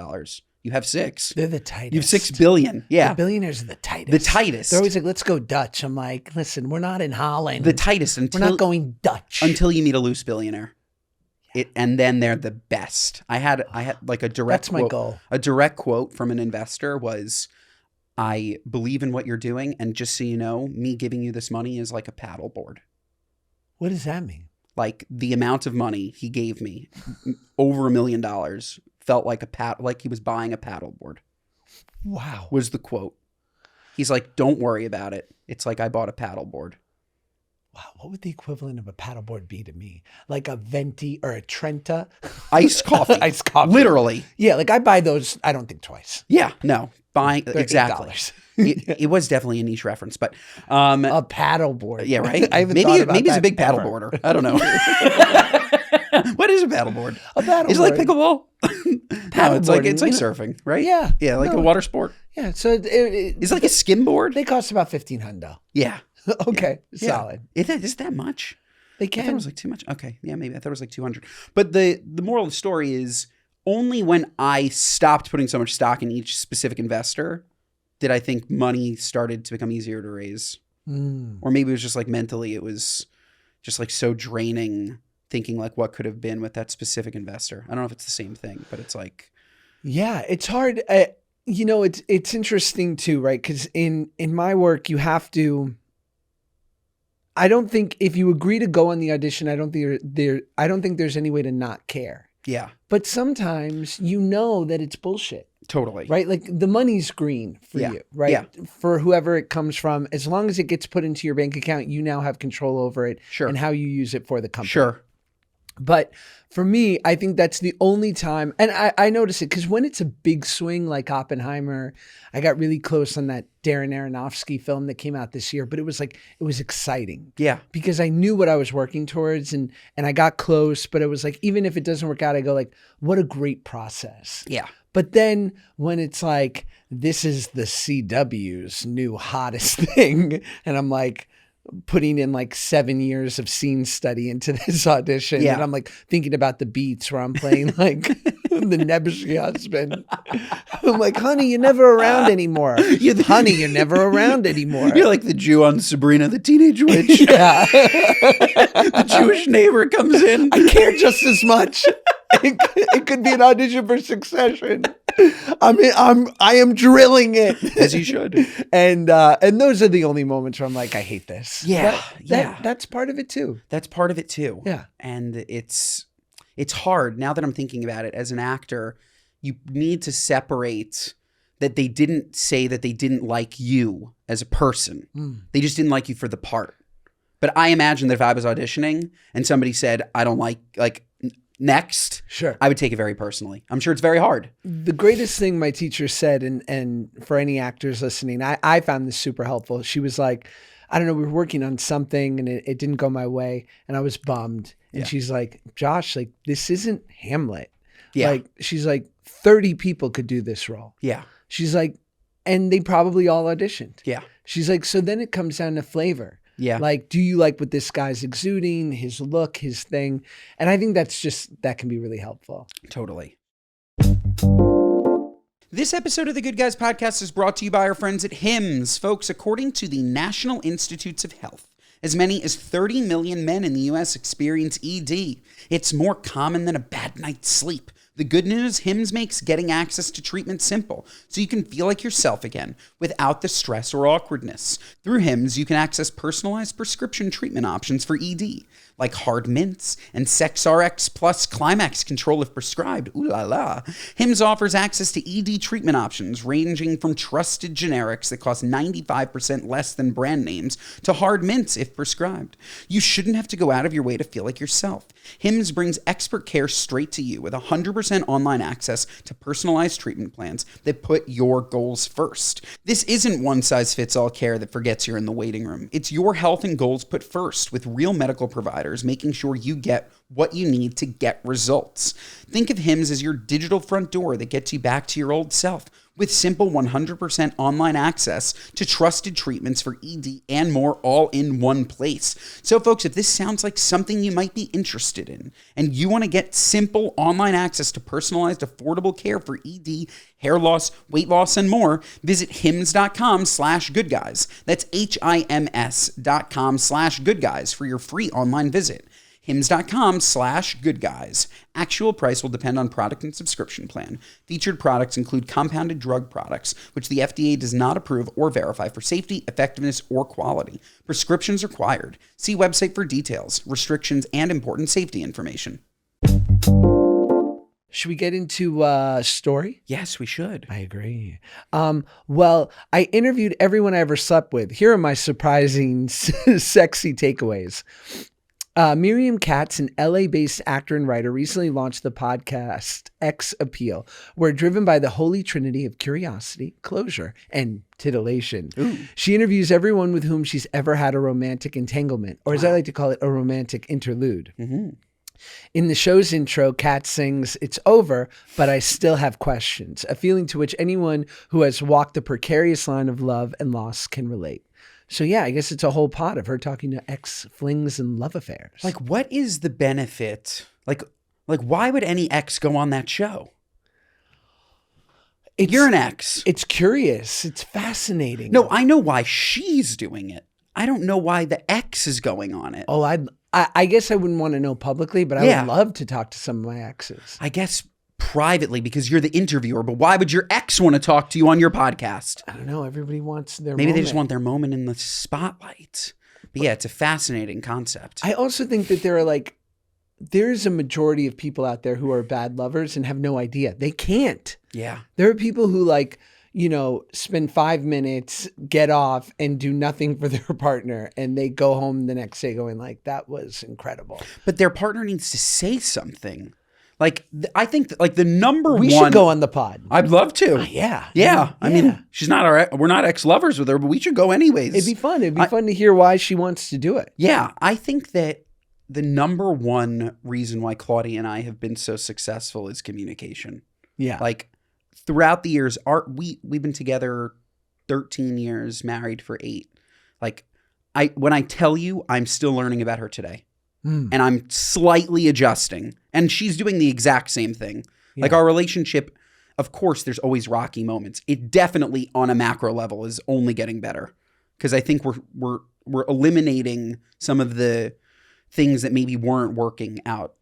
You have 6. They're the tightest. You have 6 billion. Yeah. The billionaires are the tightest. The tightest. They're always like, let's go Dutch. I'm like, listen, we're not in Holland. The tightest we're until not going Dutch. until you meet a loose billionaire. And then they're the best. I had like a direct That's my quote. goal. A direct quote from an investor was, I believe in what you're doing, and just so you know, me giving you this money is like a paddleboard. What does that mean? Like the amount of money he gave me, over $1 million, felt like like he was buying a paddleboard. Wow. Was the quote. He's like, don't worry about it. It's like I bought a paddleboard. Wow. What would the equivalent of a paddleboard be to me? Like a Venti or a Trenta? Iced coffee. Iced coffee. Literally. Yeah. Like I buy those, I don't think twice. Yeah. No. Buying They're exactly. $8. It was definitely a niche reference, but A paddleboard. yeah, right. I haven't maybe thought about maybe it's a that big ever. paddleboarder. I don't know. What is a paddleboard? A paddleboard. Is it like pickleball? No, it's like Paddleboarding, you know. surfing, right? Yeah. Yeah, like No. a water sport. Yeah. So Is it like a skimboard? they cost about $1,500. Yeah. Okay. Yeah. Solid. Is that much? They I thought it can. was like too much. Okay. Yeah, maybe. I thought it was like 200. But the moral of the story is only when I stopped putting so much stock in each specific investor did I think money started to become easier to raise. Or maybe it was just like mentally, it was just like so draining thinking like what could have been with that specific investor. I don't know if it's the same thing, but it's like. Yeah, it's hard. It's interesting too, right? Because in my work, you have to. I don't think if you agree to go on the audition, I don't think there's any way to not care. Yeah, But sometimes you know that it's bullshit, totally. right? Like the money's green for Yeah. you, right? Yeah. For whoever it comes from, as long as it gets put into your bank account, you now have control over it Sure. and how you use it for the company. Sure. But for me, I think that's the only time, and I notice it because when it's a big swing like Oppenheimer, I got really close on that Darren Aronofsky film that came out this year, but it was exciting Yeah. because I knew what I was working towards and I got close, but it was like, even if it doesn't work out, I go like, what a great process. Yeah. But then when it's like, this is the CW's new hottest thing, and I'm like, putting in like 7 years of scene study into this audition. Yeah. And I'm like thinking about the beats where I'm playing like the Nebuchadnezzar husband. I'm like, honey, you're never around anymore. Honey, you're never around anymore. You're like the Jew on Sabrina the Teenage Witch. Yeah. The Jewish neighbor comes in. I care just as much. It could be an audition for Succession. I am drilling it. As you should. And those are the only moments where I'm like, I hate this. Yeah, That's part of it too. That's part of it too. Yeah. And it's hard now that I'm thinking about it as an actor. You need to separate that they didn't say that they didn't like you as a person. They just didn't like you for the part. But I imagine that if I was auditioning and somebody said, I don't like next, Sure. I would take it very personally. I'm sure it's very hard. The greatest thing my teacher said, and for any actors listening, I found this super helpful. She was like, I don't know, we were working on something and it didn't go my way and I was bummed. And Yeah. she's like, Josh, like, this isn't Hamlet. Yeah. Like, she's like, 30 people could do this role. Yeah. She's like, and they probably all auditioned. Yeah. She's like, so then it comes down to flavor. Yeah. Like, do you like what this guy's exuding, his look, his thing? And I think that can be really helpful. Totally. This episode of the Good Guys Podcast is brought to you by our friends at HIMSS. Folks, according to the National Institutes of Health, as many as 30 million men in the U.S. experience ED. It's more common than a bad night's sleep. The good news, HIMSS makes getting access to treatment simple, so you can feel like yourself again without the stress or awkwardness. Through HIMSS, you can access personalized prescription treatment options for ED, like hard mints and SexRx plus Climax control if prescribed. Ooh la la. HIMSS offers access to ED treatment options ranging from trusted generics that cost 95% less than brand names to hard mints if prescribed. You shouldn't have to go out of your way to feel like yourself. HIMSS brings expert care straight to you with 100% online access to personalized treatment plans that put your goals first. This isn't one-size-fits-all care that forgets you're in the waiting room. It's your health and goals put first with real medical providers making sure you get what you need to get results. Think of HIMSS as your digital front door that gets you back to your old self with simple 100% online access to trusted treatments for ED and more, all in one place. So folks, if this sounds like something you might be interested in and you want to get simple online access to personalized, affordable care for ED, hair loss, weight loss, and more, visit hims.com/goodguys. That's HIMS.com/goodguys for your free online visit. hims.com/goodguys. Actual price will depend on product and subscription plan. Featured products include compounded drug products, which the FDA does not approve or verify for safety, effectiveness, or quality. Prescriptions required. See website for details, restrictions, and important safety information. Should we get into story? Yes, we should. I agree. Well, I interviewed everyone I ever slept with. Here are my surprising, sexy takeaways. Miriam Katz, an LA-based actor and writer, recently launched the podcast X Appeal, where driven by the holy trinity of curiosity, closure, and titillation. Ooh. She interviews everyone with whom she's ever had a romantic entanglement, or as I like to call it, a romantic interlude. Mm-hmm. In the show's intro, Katz sings, "It's over, but I still have questions," a feeling to which anyone who has walked the precarious line of love and loss can relate. So yeah, I guess it's a whole pot of her talking to ex-flings and love affairs. Like, what is the benefit? Like why would any ex go on that show? You're an ex. It's curious. It's fascinating. No, I know why she's doing it. I don't know why the ex is going on it. Oh, I guess I wouldn't want to know publicly, but I would love to talk to some of my exes. I guess privately because you're the interviewer, but why would your ex want to talk to you on your podcast? I don't know. Everybody wants their Maybe moment. They just want their moment in the spotlight. But yeah, it's a fascinating concept. I also think that there's a majority of people out there who are bad lovers and have no idea. They can't. Yeah. There are people who spend 5 minutes, get off, and do nothing for their partner, and they go home the next day going like, that was incredible. But their partner needs to say something. Like, I think the number we one. should go on the pod. I'd love to. Yeah. I mean, she's not we're not ex-lovers with her, but we should go anyways. It'd be fun. It'd be fun to hear why she wants to do it. Yeah. I think that the number one reason why Claudia and I have been so successful is communication. Yeah. Like, throughout the years, we've been together 13 years, married for 8. Like, when I tell you, I'm still learning about her today. And I'm slightly adjusting. And she's doing the exact same thing. Yeah. Like, our relationship, of course, there's always rocky moments. It definitely, on a macro level, is only getting better. Because I think we're eliminating some of the things that maybe weren't working out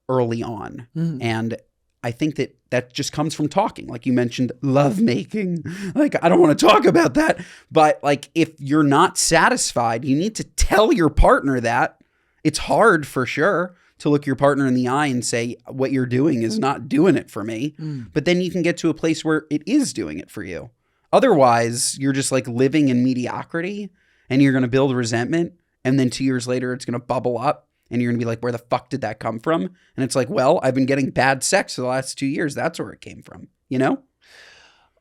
early on. And I think that just comes from talking. Like you mentioned, love making. Like, I don't want to talk about that. But like, if you're not satisfied, you need to tell your partner that. It's hard for sure to look your partner in the eye and say, what you're doing is not doing it for me. But then you can get to a place where it is doing it for you. Otherwise, you're just like living in mediocrity and you're going to build resentment. And then 2 years later, it's going to bubble up. And you're going to be like, where the fuck did that come from? And it's like, well, I've been getting bad sex for the last 2 years. That's where it came from, you know?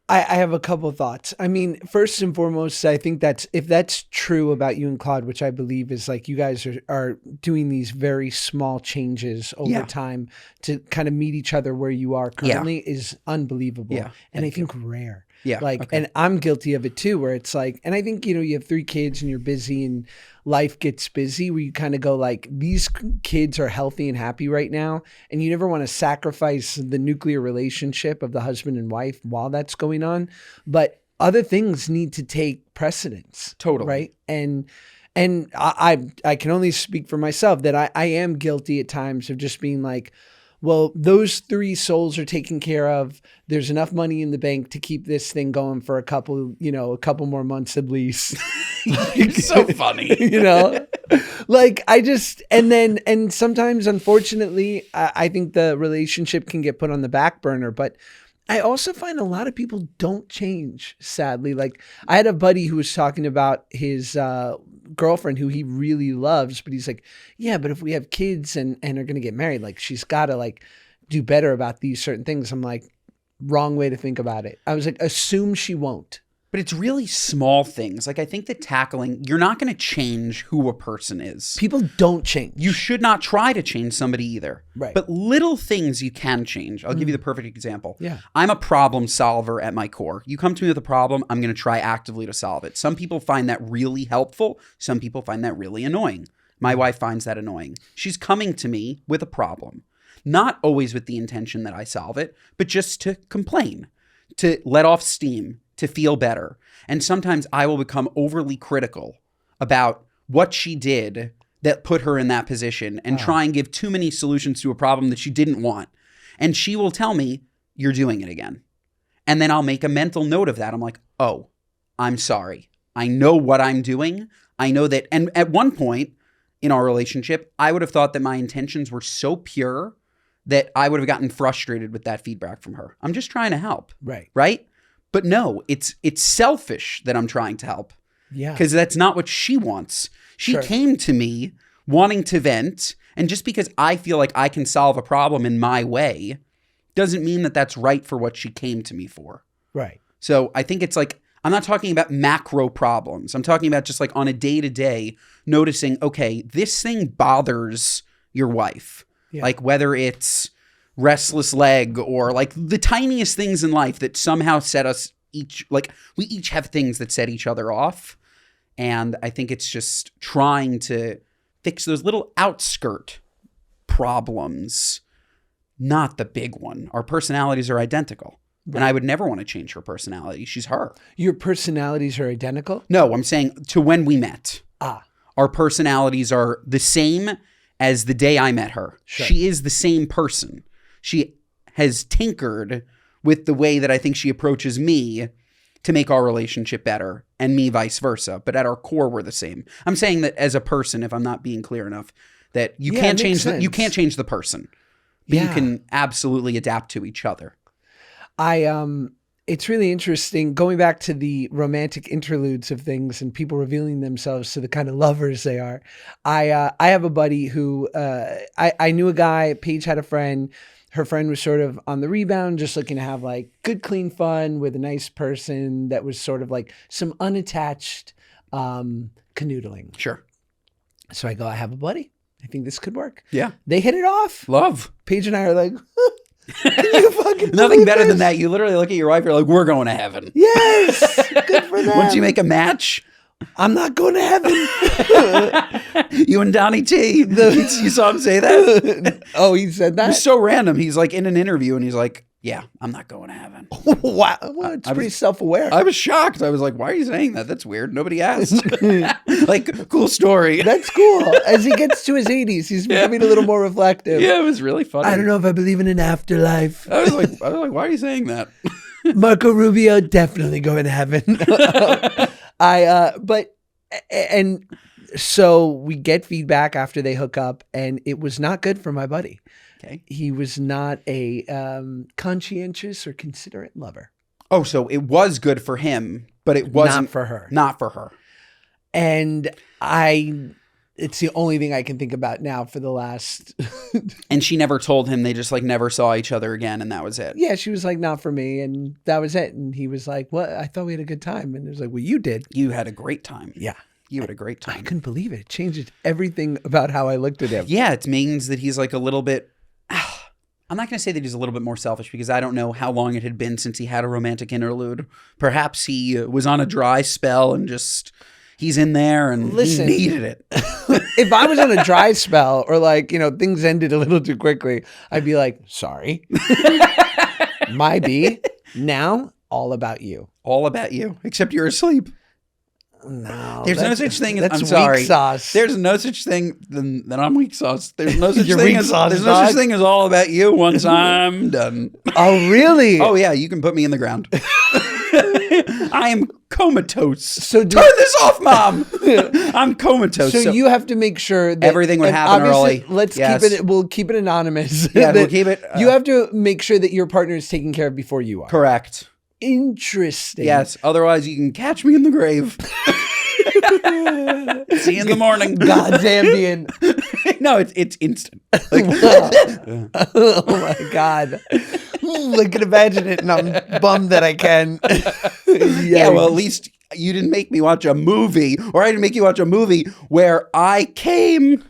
I have a couple of thoughts. I mean, first and foremost, I think if that's true about you and Claude, which I believe is like you guys are doing these very small changes over time to kind of meet each other where you are currently is unbelievable. Yeah. And I think rare. Yeah. And I'm guilty of it too, where it's like, and I think, you have 3 kids and you're busy and life gets busy where you kind of go like, these kids are healthy and happy right now. And you never want to sacrifice the nuclear relationship of the husband and wife while that's going on. But other things need to take precedence. Totally. Right. And I can only speak for myself that I am guilty at times of just being like, well, those 3 souls are taken care of. There's enough money in the bank to keep this thing going for a couple more months at least. It's so funny. Like and sometimes, unfortunately, I think the relationship can get put on the back burner, but I also find a lot of people don't change, sadly. Like, I had a buddy who was talking about his girlfriend who he really loves, but he's like, yeah, but if we have kids and are going to get married, like, she's got to like do better about these certain things. I'm like, wrong way to think about it. I was like, assume she won't. But it's really small things. Like I think that you're not going to change who a person is. People don't change. You should not try to change somebody either. Right. But little things you can change. I'll give you the perfect example. Yeah. I'm a problem solver at my core. You come to me with a problem, I'm going to try actively to solve it. Some people find that really helpful. Some people find that really annoying. My wife finds that annoying. She's coming to me with a problem. Not always with the intention that I solve it, but just to complain, to let off steam, to feel better. And sometimes I will become overly critical about what she did that put her in that position and try and give too many solutions to a problem that she didn't want. And she will tell me, you're doing it again. And then I'll make a mental note of that. I'm like, oh, I'm sorry. I know what I'm doing. I know that. And at one point in our relationship, I would have thought that my intentions were so pure that I would have gotten frustrated with that feedback from her. I'm just trying to help. Right. Right? But no, it's selfish that I'm trying to help. Yeah. Because that's not what she wants. She came to me wanting to vent. And just because I feel like I can solve a problem in my way doesn't mean that that's right for what she came to me for. Right. So I think it's like, I'm not talking about macro problems. I'm talking about just like on a day-to-day noticing, okay, this thing bothers your wife. Yeah. Like whether it's restless leg or like the tiniest things in life that somehow set us each, like we each have things that set each other off. And I think it's just trying to fix those little outskirt problems, not the big one. Our personalities are identical. Right. And I would never want to change her personality. She's her. Your personalities are identical? No, I'm saying to when we met. Our personalities are the same as the day I met her. Sure. She is the same person. She has tinkered with the way that I think she approaches me to make our relationship better, and me vice versa. But at our core, we're the same. I'm saying that as a person, if I'm not being clear enough, that you can't change you can't change the person, but you can absolutely adapt to each other. It's really interesting going back to the romantic interludes of things and people revealing themselves to the kind of lovers they are. I have a buddy who I knew a guy. Paige had a friend. Her friend was sort of on the rebound, just looking to have like good, clean fun with a nice person that was sort of like some unattached canoodling. Sure. So I go, I have a buddy. I think this could work. Yeah. They hit it off. Love. Paige and I are like, can you fucking nothing better this? than that. You literally look at your wife, you're like, we're going to heaven. Yes. Good for them. Once you make a match. I'm not going to heaven. You and Donnie T. You saw him say that? Oh, he said that? It was so random. He's like in an interview and he's like, yeah, I'm not going to heaven. Wow. Well, it's pretty self-aware. I was shocked. I was like, why are you saying that? That's weird. Nobody asked. Like, cool story. That's cool. As he gets to his 80s, he's becoming a little more reflective. Yeah, it was really funny. I don't know if I believe in an afterlife. I was like, why are you saying that? Marco Rubio definitely going to heaven. So we get feedback after they hook up, and it was not good for my buddy. Okay. He was not a conscientious or considerate lover. Oh, so it was good for him, but it wasn't not for her. Not for her. And it's the only thing I can think about now for the last. And she never told him. They just like never saw each other again, and that was it. Yeah, she was like, not for me, and that was it. And he was like, what? I thought we had a good time. And it was like, well, you did. You had a great time. Yeah. You had a great time. I couldn't believe it. It changed everything about how I looked at him. Yeah, it means that he's like a little bit. I'm not going to say that he's a little bit more selfish because I don't know how long it had been since he had a romantic interlude. Perhaps he was on a dry spell and just he's in there and he needed it. If I was on a dry spell or like, things ended a little too quickly, I'd be like, sorry. My B, now all about you. All about you, except you're asleep. No, there's no such thing. That's I'm sorry. Weak sauce. There's no such thing than I'm weak sauce. There's no such You're thing weak as sauce, there's no such thing as all about you. Once I'm done. Oh really? Oh yeah, you can put me in the ground. I am comatose. So turn this off, Mom. I'm comatose. So you have to make sure that everything would happen early. Let's keep it. We'll keep it anonymous. Yeah, we'll keep it. You have to make sure that your partner is taken care of before you are. Correct. Interesting. Yes. Otherwise, you can catch me in the grave. See you in the morning. God's ambient. No, it's instant. Like, oh my God. I can imagine it, and I'm bummed that I can. Yeah, well, at least you didn't make me watch a movie, or I didn't make you watch a movie where I came.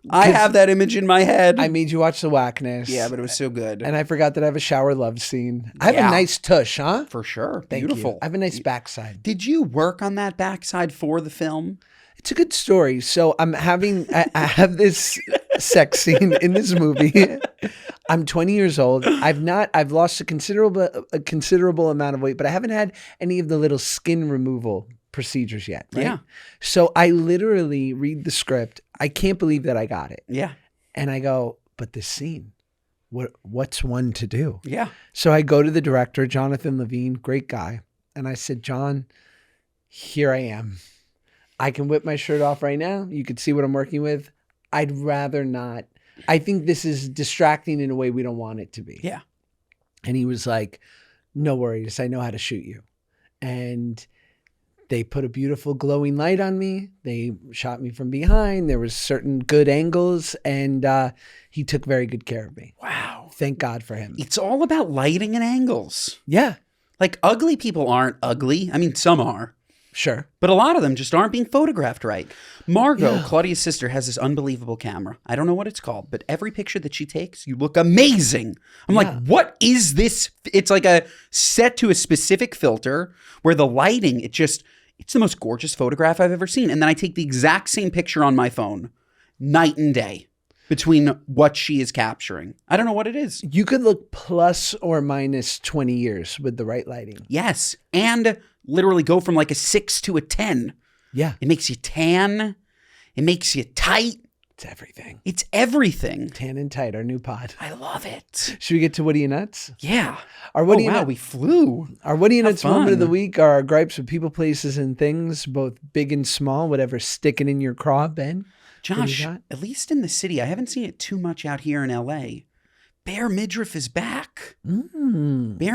I have that image in my head. I made you watch The Whackness. Yeah, but it was so good. And I forgot that I have a shower love scene. I have a nice tush, huh? For sure. Thank Beautiful. you. I have a nice backside. Did you work on that backside for the film? It's a good story. So I have this sex scene in this movie. I'm 20 years old. I've lost a considerable amount of weight, but I haven't had any of the little skin removal procedures yet. Right? Yeah. So I literally read the script. I can't believe that I got it. Yeah. And I go, but this scene, what's one to do? Yeah. So I go to the director, Jonathan Levine, great guy. And I said, John, here I am. I can whip my shirt off right now. You could see what I'm working with. I'd rather not. I think this is distracting in a way we don't want it to be. Yeah. And he was like, no worries. I know how to shoot you. And they put a beautiful glowing light on me. They shot me from behind. There was certain good angles, and he took very good care of me. Wow. Thank God for him. It's all about lighting and angles. Yeah, Like, ugly people aren't ugly. I mean, some are. sure. But a lot of them just aren't being photographed right. Margot, Claudia's sister, has this unbelievable camera. I don't know what it's called, but every picture that she takes, you look amazing. I'm like, what is this? It's like a set to a specific filter where the lighting, it's the most gorgeous photograph I've ever seen. And then I take the exact same picture on my phone, night and day, between what she is capturing. I don't know what it is. You could look plus or minus 20 years with the right lighting. Yes. And literally go from like a 6 to a 10. Yeah. It makes you tan. It makes you tight. It's everything. It's everything. Tan and tight, our new pod. I love it. Should we get to What Are You Nuts? Yeah. Our What Are You wow, Nuts? we flew. Our What Are You Nuts moment of the fun. week are our gripes with people, places, and things, both big and small, whatever's sticking in your craw, Ben. Josh, got? at least in the city, I haven't seen it too much out here in LA. Bare midriff is back. Bare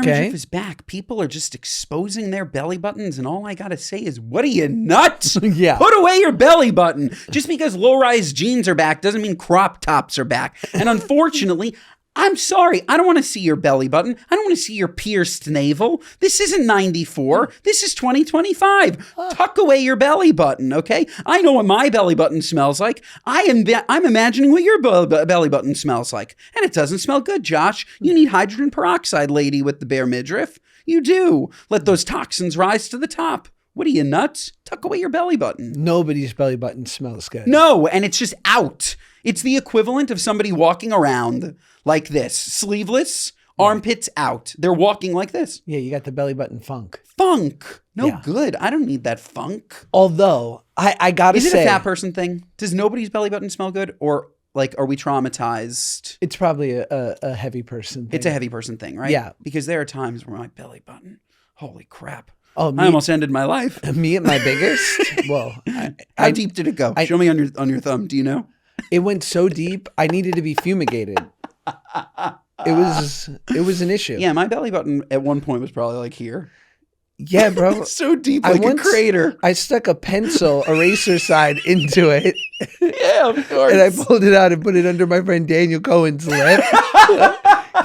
midriff is back. People are just exposing their belly buttons, and all I gotta say is, what are you, nuts? Yeah. Put away your belly button. Just because low-rise jeans are back doesn't mean crop tops are back. And unfortunately, I'm sorry, I don't want to see your belly button. I don't want to see your pierced navel. This isn't 94. This is 2025. Tuck away your belly button, okay? I know what my belly button smells like. I'm imagining what your belly button smells like. And it doesn't smell good, Josh. You need hydrogen peroxide, lady with the bare midriff. You do. Let those toxins rise to the top. What are you, nuts? Tuck away your belly button. Nobody's belly button smells good. No, and it's just out. It's the equivalent of somebody walking around like this, sleeveless, armpits out. They're walking like this. Yeah, you got the belly button funk. Funk. No Yeah. good. I don't need that funk. Although, I gotta Is it say, a fat person thing? Does nobody's belly button smell good? Or like, are we traumatized? it's probably a heavy person thing. It's a heavy person thing, right? Yeah. Because there are times where my belly button, holy crap. Oh, I almost ended my life. me at my biggest? Well, How deep did it go? Show me on your thumb. Do you know? it went so deep, I needed to be fumigated. It was an issue. Yeah, my belly button at one point was probably like here. Yeah, bro. So deep, I like a once- crater. I stuck a pencil eraser side into it, Yeah, of course. and I pulled it out and put it under my friend Daniel Cohen's lip.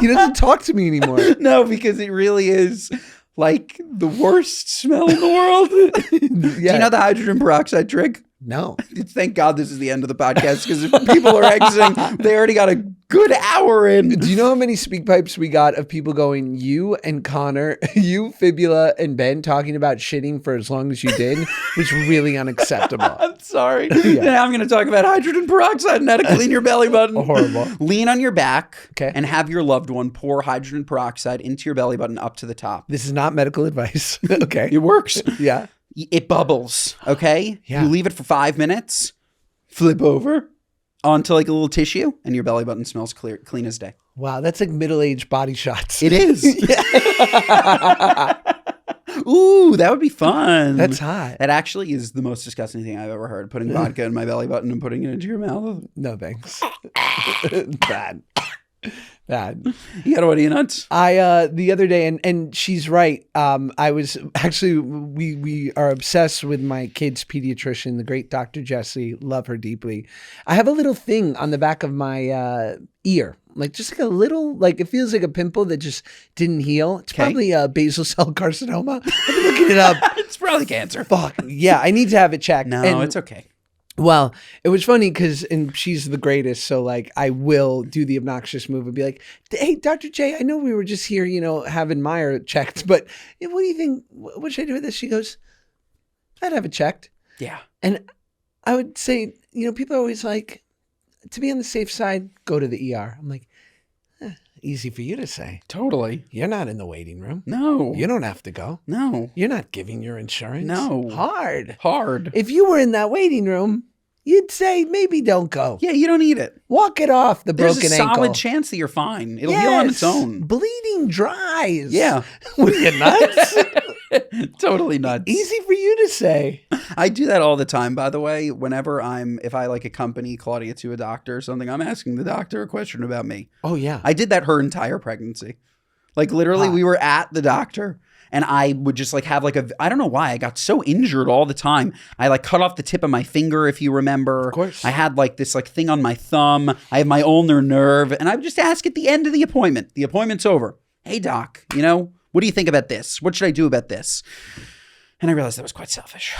He doesn't talk to me anymore. No, because it really is like the worst smell in the world. Do Yeah. you know the hydrogen peroxide trick? No. Thank God this is the end of the podcast, because if people are exiting, they already got a good hour in. Do you know how many speak pipes we got of people going, you and Connor, you, Fibula, and Ben talking about shitting for as long as you did was really unacceptable. I'm sorry. Now I'm going to talk about hydrogen peroxide and how to clean your belly button. Horrible. Lean on your back Okay. and have your loved one pour hydrogen peroxide into your belly button up to the top. This is not medical advice. Okay. It works. Yeah. It bubbles, okay? Yeah. You leave it for 5 minutes, flip over onto like a little tissue, and your belly button smells clean as day. Wow, that's like middle-aged body shots. It is. Ooh, that would be fun. That's hot. That actually is the most disgusting thing I've ever heard. Putting vodka in my belly button and putting it into your mouth. No thanks. Bad. Bad. You got what are you nuts? I the other day, and she's right. I was actually we are obsessed with my kid's pediatrician, the great Dr. Jessie. Love her deeply. I have a little thing on the back of my ear, like just like a little, like it feels like a pimple that just didn't heal. It's probably basal cell carcinoma. I've been looking it up. It's probably cancer. Fuck yeah, I need to have it checked. No, And- it's okay. Well, it was funny because, and she's the greatest, so like I will do the obnoxious move and be like, "Hey, Dr. J, I know we were just here, having Meyer checked, but what do you think? What should I do with this?" She goes, "I'd have it checked." Yeah. And I would say, people are always like, to be on the safe side, go to the ER. I'm like, easy for you to say. Totally. You're not in the waiting room. No. You don't have to go. No. You're not giving your insurance. No. Hard. If you were in that waiting room, you'd say maybe don't go. Yeah, you don't need it. Walk it off the There's broken a solid ankle. chance that you're fine. It'll heal on its own. Bleeding dries. Yeah. What are you nuts? Totally nuts. Easy for you to say. I do that all the time, by the way. Whenever if I like accompany Claudia to a doctor or something, I'm asking the doctor a question about me. Oh, yeah. I did that her entire pregnancy. Like literally we were at the doctor and I would just like have I don't know why I got so injured all the time. I like cut off the tip of my finger, if you remember. Of course. I had like this like thing on my thumb. I have my ulnar nerve and I would just ask at the end of the appointment. The appointment's over. Hey doc, what do you think about this? What should I do about this? And I realized that was quite selfish.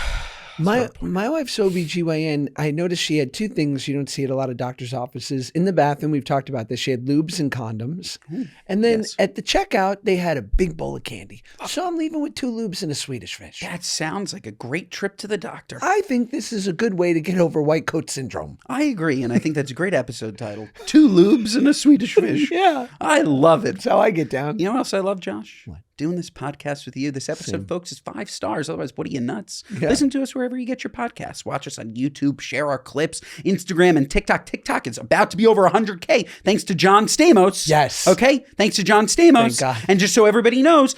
My wife's OBGYN, I noticed she had two things you don't see at a lot of doctors' offices. In the bathroom, we've talked about this, she had lubes and condoms. And then at the checkout, they had a big bowl of candy. So I'm leaving with 2 lubes and a Swedish fish. That sounds like a great trip to the doctor. I think this is a good way to get over white coat syndrome. I agree, and I think that's a great episode title. 2 lubes and a Swedish fish. Yeah. I love it. That's how I get down. You know what else I love, Josh? What? Doing this podcast with you. This episode, folks, is 5 stars. Otherwise, what are you, nuts? Yeah. Listen to us wherever you get your podcasts. Watch us on YouTube. Share our clips. Instagram and TikTok. TikTok is about to be over 100K thanks to John Stamos. Yes. Okay? Thanks to John Stamos. Thank God. And just so everybody knows,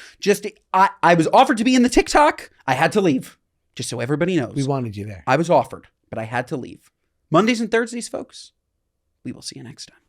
I was offered to be in the TikTok. I had to leave. Just so everybody knows. We wanted you there. I was offered, but I had to leave. Mondays and Thursdays, folks. We will see you next time.